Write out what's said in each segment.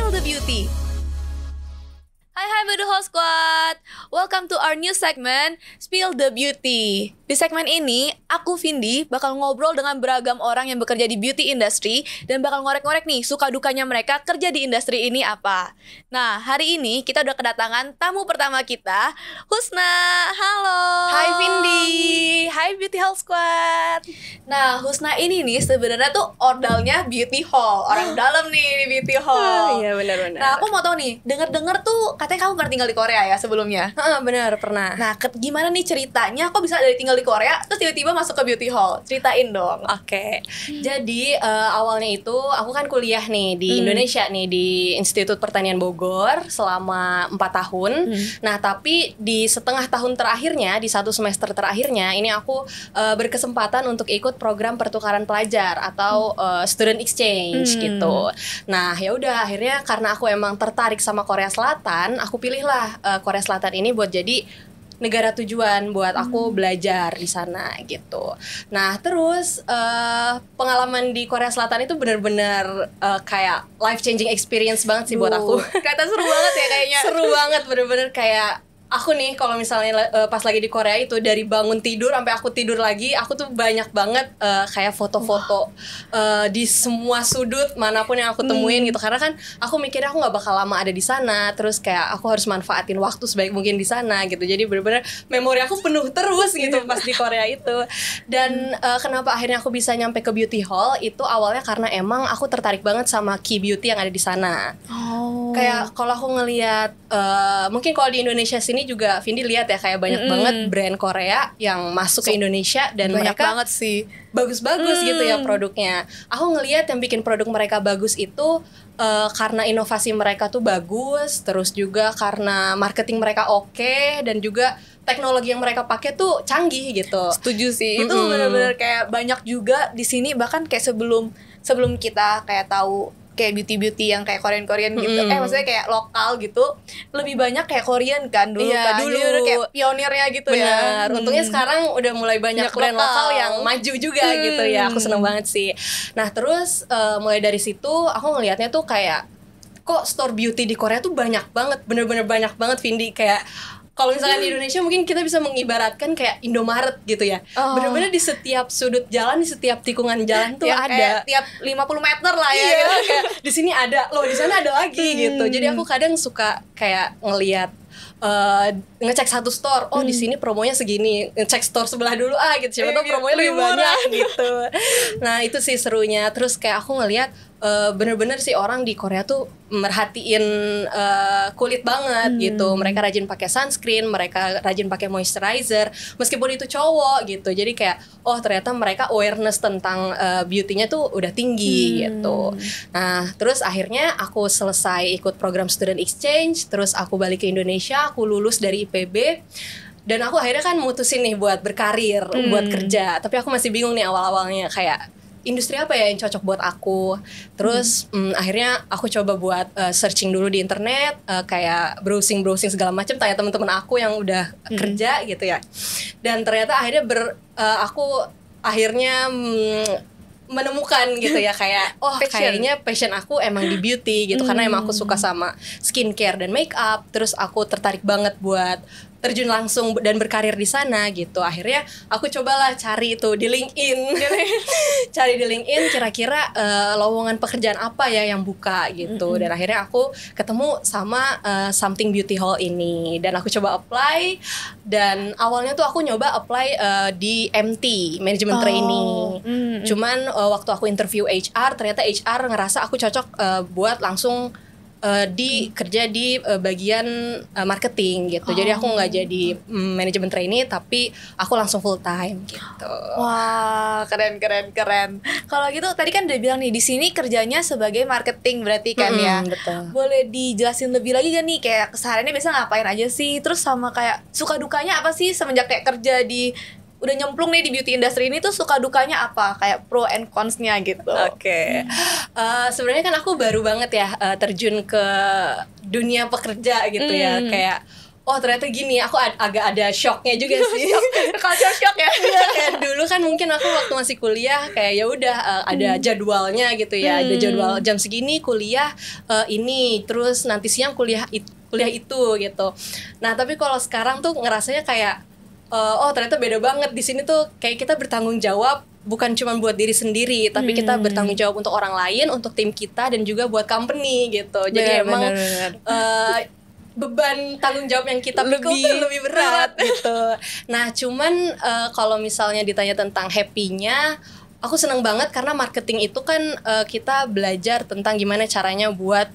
Spill the Beauty. Hai Beauty Hall Squad, welcome to our new segment Spill the Beauty. Di segmen ini, aku Vindi bakal ngobrol dengan beragam orang yang bekerja di beauty industry dan bakal ngorek-ngorek nih suka dukanya mereka kerja di industri ini apa. Nah, hari ini kita udah kedatangan tamu pertama kita, Husna. Halo. Hai Vindi. Hai Beauty Hall Squad. Nah, Husna ini nih sebenarnya tuh ordalnya Beauty Hall, orang dalam nih di Beauty Hall. Iya benar-benar. Nah, aku mau tahu nih, denger-denger tuh katanya kamu pernah tinggal di Korea ya sebelumnya. Benar pernah. Nah, gimana nih ceritanya? Kok bisa dari tinggal di Korea terus tiba-tiba masuk ke Beauty Hall? Ceritain dong. Oke. Jadi awalnya itu aku kan kuliah nih di Indonesia nih di Institut Pertanian Bogor selama 4 tahun. Nah, tapi di setengah tahun terakhirnya, di 1 semester terakhirnya, ini aku berkesempatan untuk ikut program pertukaran pelajar atau student exchange gitu. Nah, ya udah akhirnya karena aku emang tertarik sama Korea Selatan, aku pilihlah Korea Selatan ini buat jadi negara tujuan buat aku belajar di sana gitu. Nah terus pengalaman di Korea Selatan itu benar-benar kayak life changing experience banget sih buat aku. Kelihatan seru banget ya kayaknya. Seru banget, bener-bener kayak aku nih kalau misalnya pas lagi di Korea itu dari bangun tidur sampai aku tidur lagi, aku tuh banyak banget kayak foto-foto di semua sudut manapun yang aku temuin gitu. Karena kan aku mikirnya aku nggak bakal lama ada di sana, terus kayak aku harus manfaatin waktu sebaik mungkin di sana gitu. Jadi bener-bener memori aku penuh terus gitu pas di Korea itu. Dan kenapa akhirnya aku bisa nyampe ke Beauty Hall itu awalnya karena emang aku tertarik banget sama key beauty yang ada di sana. Kayak kalau aku ngelihat mungkin kalau di Indonesia sini juga Vindi lihat ya kayak banyak banget brand Korea yang masuk ke Indonesia dan banyak mereka banget sih bagus-bagus gitu ya produknya. Aku ngelihat yang bikin produk mereka bagus itu karena inovasi mereka tuh bagus, terus juga karena marketing mereka oke, dan juga teknologi yang mereka pakai tuh canggih gitu. Setuju sih. Itu benar-benar kayak banyak juga di sini, bahkan kayak sebelum kita kayak tahu kayak beauty yang kayak Korean gitu, maksudnya kayak lokal gitu, lebih banyak kayak Korean kan dulu. Iya, kan dulu kayak pionirnya gitu. Bener. Ya. Untungnya sekarang udah mulai banyak brand lokal yang maju juga gitu ya. Aku seneng banget sih. Nah terus mulai dari situ aku ngelihatnya tuh kayak kok store beauty di Korea tuh banyak banget, bener-bener banyak banget Vindi. Kayak kalau misalkan di Indonesia mungkin kita bisa mengibaratkan kayak Indomaret gitu ya. Bener-bener di setiap sudut jalan, di setiap tikungan jalan tuh ya, ada. Tiap 50 meter lah ya. Iya, Gitu. kayak di sini ada, loh di sana ada lagi gitu. Jadi aku kadang suka kayak ngelihat ngecek satu store, di sini promonya segini, ngecek store sebelah dulu gitu, siapa tahu promonya lebih banyak gitu. Nah itu sih serunya. Terus kayak aku ngelihat bener-bener sih orang di Korea tuh merhatiin kulit banget gitu. Mereka rajin pakai sunscreen, mereka rajin pakai moisturizer, meskipun itu cowok gitu. Jadi kayak ternyata mereka awareness tentang beauty-nya tuh udah tinggi gitu. Nah terus akhirnya aku selesai ikut program student exchange, terus aku balik ke Indonesia, aku lulus dari IPB. Dan aku akhirnya kan mutusin nih buat berkarir, buat kerja. Tapi aku masih bingung nih awal-awalnya kayak industri apa ya yang cocok buat aku. Terus akhirnya aku coba buat searching dulu di internet, kayak browsing segala macam, tanya teman-teman aku yang udah kerja gitu ya. Dan ternyata akhirnya aku akhirnya menemukan gitu ya kayak kayaknya passion aku emang di beauty gitu, karena emang aku suka sama skincare dan make up. Terus aku tertarik banget buat terjun langsung dan berkarir di sana gitu. Akhirnya aku cobalah cari itu di LinkedIn. Cari di LinkedIn kira-kira lowongan pekerjaan apa ya yang buka gitu. Dan akhirnya aku ketemu sama Something Beauty Hall ini, dan aku coba apply. Dan awalnya tuh aku nyoba apply di MT, Management Trainee. Cuman waktu aku interview HR, ternyata HR ngerasa aku cocok buat langsung kerja di bagian marketing gitu. Jadi aku nggak jadi manajemen trainee, tapi aku langsung full time gitu. Wah, keren. Kalau gitu tadi kan udah bilang nih di sini kerjanya sebagai marketing berarti kan ya. Betul. Boleh dijelasin lebih lagi gak nih kayak kesehariannya biasa ngapain aja sih? Terus sama kayak suka dukanya apa sih semenjak kayak kerja di udah nyemplung nih di beauty industry ini, tuh suka dukanya apa? Kayak pro and cons-nya gitu. Oke. Sebenarnya kan aku baru banget ya terjun ke dunia pekerja gitu ya. Kayak oh ternyata gini, aku agak ada shocknya juga sih. Culture shock ya. Iya, kayak dulu kan mungkin aku waktu masih kuliah kayak ya udah ada jadwalnya gitu ya, ada jadwal jam segini kuliah ini, terus nanti siang kuliah itu gitu. Nah tapi kalau sekarang tuh ngerasanya kayak oh ternyata beda banget. Di sini tuh kayak kita bertanggung jawab bukan cuma buat diri sendiri, tapi kita bertanggung jawab untuk orang lain, untuk tim kita, dan juga buat company gitu. Jadi emang beban tanggung jawab yang kita pikul tuh lebih berat gitu. Nah cuman kalau misalnya ditanya tentang happy-nya, aku seneng banget karena marketing itu kan kita belajar tentang gimana caranya buat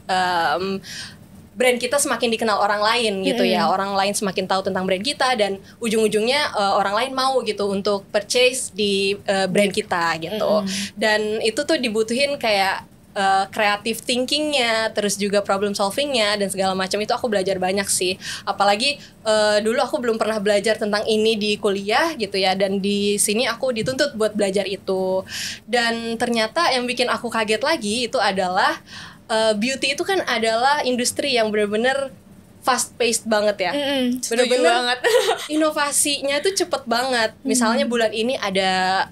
brand kita semakin dikenal orang lain gitu ya. Orang lain semakin tahu tentang brand kita, dan ujung-ujungnya orang lain mau gitu untuk purchase di brand kita gitu. Dan itu tuh dibutuhin kayak creative thinkingnya, terus juga problem solvingnya dan segala macam. Itu aku belajar banyak sih. Apalagi dulu aku belum pernah belajar tentang ini di kuliah gitu ya, dan di sini aku dituntut buat belajar itu. Dan ternyata yang bikin aku kaget lagi itu adalah beauty itu kan adalah industri yang benar-benar fast paced banget ya. Benar-benar inovasinya tuh cepet banget. Misalnya bulan ini ada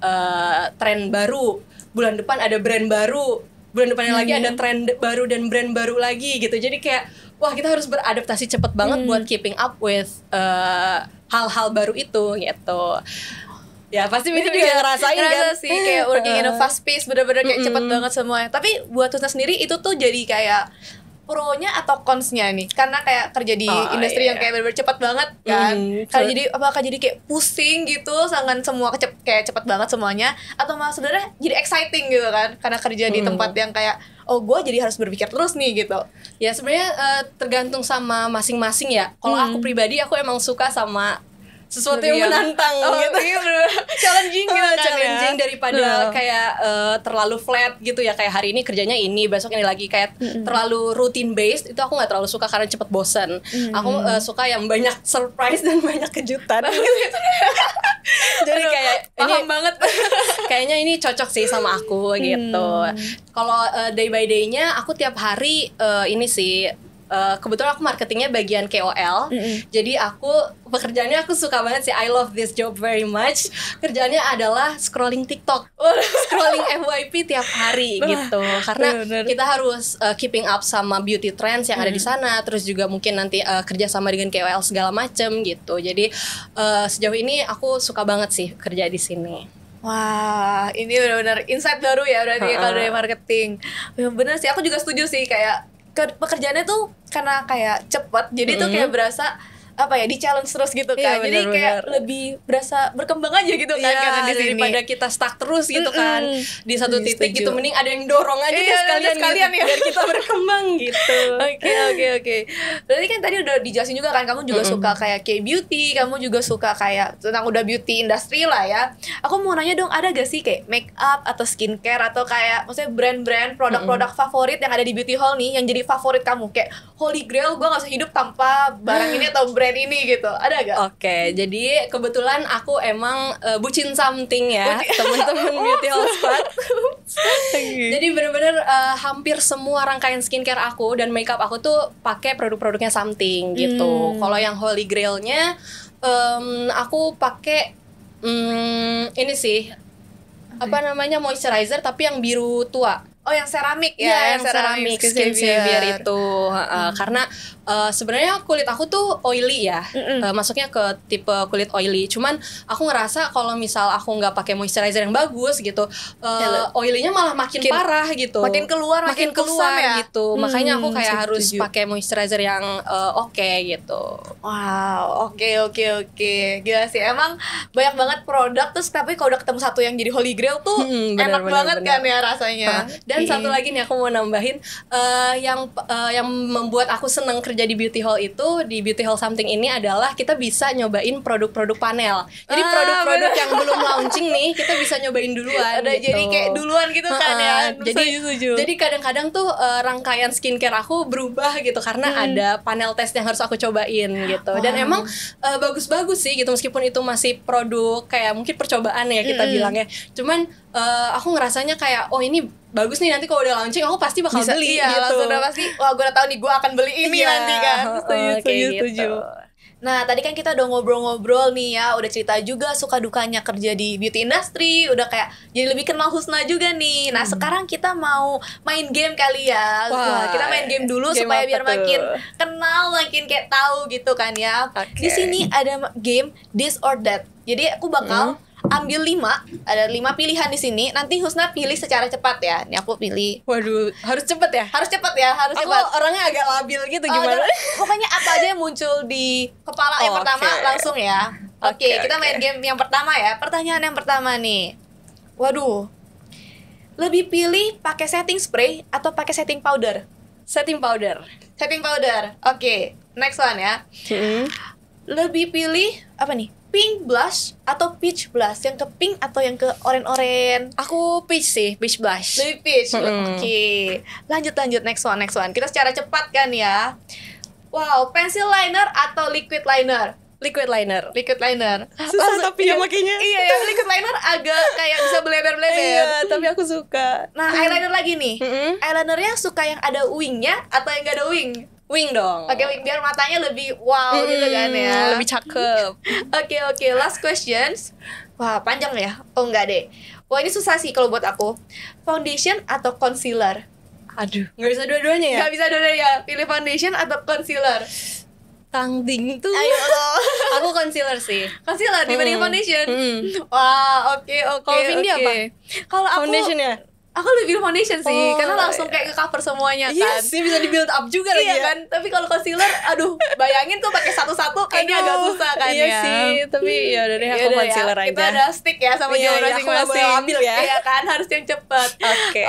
tren baru, bulan depan ada brand baru, bulan depannya lagi ada tren baru dan brand baru lagi gitu. Jadi kayak wah, kita harus beradaptasi cepet banget buat keeping up with hal-hal baru itu gitu. Ya pasti Winnie juga ngerasain kan sih, kayak working in a fast pace, bener-bener kayak cepet banget semuanya. Tapi buat Tusna sendiri itu tuh jadi kayak pro-nya atau cons-nya nih? Karena kayak kerja di industri yang kayak bener-bener cepet banget kan. Karena jadi apakah jadi kayak pusing gitu, sangat semua kayak cepet banget semuanya, atau malah sebenarnya jadi exciting gitu kan? Karena kerja di tempat yang kayak oh gue jadi harus berpikir terus nih gitu. Ya sebenarnya tergantung sama masing-masing ya. Kalau aku pribadi, aku emang suka sama sesuatu yang menantang gitu. Iya, challenging gitu kan, challenging daripada kayak terlalu flat gitu ya, kayak hari ini kerjanya ini, besok ini lagi, kayak terlalu routine based. Itu aku nggak terlalu suka karena cepet bosen. Aku suka yang banyak surprise dan banyak kejutan. Jadi kayak paham banget. Kayaknya ini cocok sih sama aku gitu. Kalau day by day-nya aku tiap hari ini sih, kebetulan aku marketingnya bagian KOL. Jadi pekerjaannya aku suka banget sih. I love this job very much. Kerjaannya adalah scrolling TikTok, scrolling FYP tiap hari gitu. Karena kita harus keeping up sama beauty trends yang ada di sana. Terus juga mungkin nanti kerja sama dengan KOL segala macem gitu. Jadi sejauh ini aku suka banget sih kerja di sini. Wah, ini benar-benar insight baru ya berarti kalau dari marketing. Bener sih, aku juga setuju sih, kayak pekerjaannya tuh karena kayak cepet, jadi tuh kayak berasa apa ya, di challenge terus gitu kan. Jadi kayak lebih berasa berkembang aja gitu kan, karena di sini daripada kita stuck terus gitu kan di satu titik gitu, mending ada yang dorong aja deh sekalian gitu, ya, biar kita berkembang gitu. Oke. Berarti kan tadi udah dijelasin juga kan, kamu juga suka kayak K-beauty, kamu juga suka kayak tentang udah beauty industry lah ya. Aku mau nanya dong, ada gak sih kayak make up atau skincare atau kayak maksudnya brand-brand produk-produk favorit yang ada di beauty hall nih, yang jadi favorit kamu, kayak holy grail, gue gak bisa hidup tanpa barang ini atau brand ini gitu, ada gak? Oke, jadi kebetulan aku emang bucin something ya, teman-teman Beauty Hall Squad. Jadi benar-benar hampir semua rangkaian skincare aku dan makeup aku tuh pakai produk-produknya something gitu. Kalau yang holy grailnya aku pakai ini sih, apa namanya, moisturizer tapi yang biru tua. Oh, yang ceramik ya? Iya, yang ceramik skin savior itu. Karena sebenarnya kulit aku tuh oily ya, masuknya ke tipe kulit oily. Cuman aku ngerasa kalau misal aku nggak pakai moisturizer yang bagus gitu, oilynya malah makin parah gitu, makin keluar ya? gitu. Makanya aku kayak harus pakai moisturizer yang oke gitu. Wow, oke. Gila sih, emang banyak banget produk, terus tapi kalau udah ketemu satu yang jadi holy grail tuh enak banget kan ya rasanya. Dan satu lagi nih aku mau nambahin, yang membuat aku seneng kerja di beauty hall itu, di beauty hall something ini adalah kita bisa nyobain produk-produk panel. Jadi produk-produk yang belum launching nih kita bisa nyobain duluan. Gitu. Jadi kayak duluan gitu kan ya. Jadi kadang-kadang tuh rangkaian skincare aku berubah gitu karena ada panel test yang harus aku cobain gitu. Dan emang bagus-bagus sih gitu, meskipun itu masih produk kayak mungkin percobaan ya kita bilangnya. Cuman aku ngerasanya kayak oh ini bagus nih, nanti kalau udah launching aku pasti bakal beli gitu. Langsung udah pasti, wah gue udah tahu nih gue akan beli ini nanti kan. Setuju. Nah, tadi kan kita udah ngobrol-ngobrol nih ya, udah cerita juga suka dukanya kerja di beauty industry, udah kayak jadi lebih kenal Husna juga nih. Nah, sekarang kita mau main game kali ya. Wah, Kita main game dulu game supaya apa biar tuh? makin kenal, makin kayak tahu gitu kan ya. Oke. Di sini ada game This or That. Jadi aku bakal ambil 5, ada 5 pilihan di sini. Nanti Husna pilih secara cepat ya. Nih aku pilih. Waduh, harus cepet ya? Harus cepat ya, harus Aku cepat. orangnya agak labil gitu, Oh, gimana? pokoknya apa aja yang muncul di kepala yang Oke. pertama langsung ya. Oke, Oke, kita main oke. game yang pertama ya. Pertanyaan yang pertama nih. Waduh. Lebih pilih pakai setting spray atau pakai setting powder? Setting powder. Setting powder. Oke, next one ya. Lebih pilih apa nih? Pink blush atau peach blush? Yang ke pink atau yang ke oren-oren? Aku peach sih, peach blush. Lebih peach. Mm-mm. Oke. Lanjut next one. Kita secara cepat kan ya. Wow, pencil liner atau liquid liner? Liquid liner. Liquid liner. Susah tapi ya makanya. Iya, yang liquid liner agak kayak bisa beleber-beleber. Iya, tapi aku suka. Nah, eyeliner lagi nih. Mm-mm. Eyelinernya suka yang ada wingnya atau yang gak ada wing? Wing dong. Oke, wing biar matanya lebih wow gitu kan ya. Lebih cakep. Oke, last questions. Wah, panjang ya? Oh, enggak deh. Wah, ini susah sih kalau buat aku. Foundation atau concealer? Aduh, nggak bisa dua-duanya ya? Gak bisa dua-duanya. Pilih foundation atau concealer? Tangding tuh. Ayo lo. Aku concealer sih. Concealer dibanding foundation. Mm. Wah, oke. Kalau Vindi apa? Kalau aku Foundation ya? Aku lebih pilih foundation sih, Oh, karena langsung kayak ke cover semuanya kan. Iya sih, bisa di build up juga lagi Iya ya. kan, tapi kalau concealer, aduh, bayangin tuh pakai satu-satu kayaknya agak Aduh, susah kan iya ya. sih, tapi ya udah deh, aku Yaudah ya, concealer aja. Kita ada stick ya sama Iya, jawaban iya, aku nggak masing-masing. boleh labil ya. Iya kan, harus yang cepat. Oke.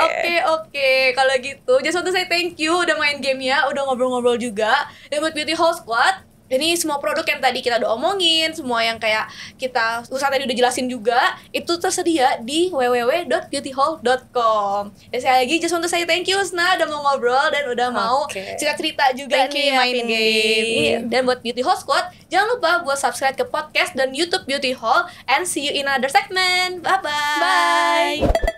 Oke. Kalau gitu, just want to say thank you udah main gamenya, udah ngobrol-ngobrol juga. Dan buat Beauty Hall Squad, ini semua produk yang tadi kita udah omongin, semua yang kayak kita usaha tadi udah jelasin juga, itu tersedia di www.beautyhall.com. Dan sekali lagi just want to say thank you Husna udah mau ngobrol dan udah mau Oke. cerita-cerita juga Thank nih you ya, main Vindi. game. Dan buat Beauty Hall Squad, jangan lupa buat subscribe ke podcast dan YouTube Beauty Hall, and see you in another segment. Bye-bye. Bye.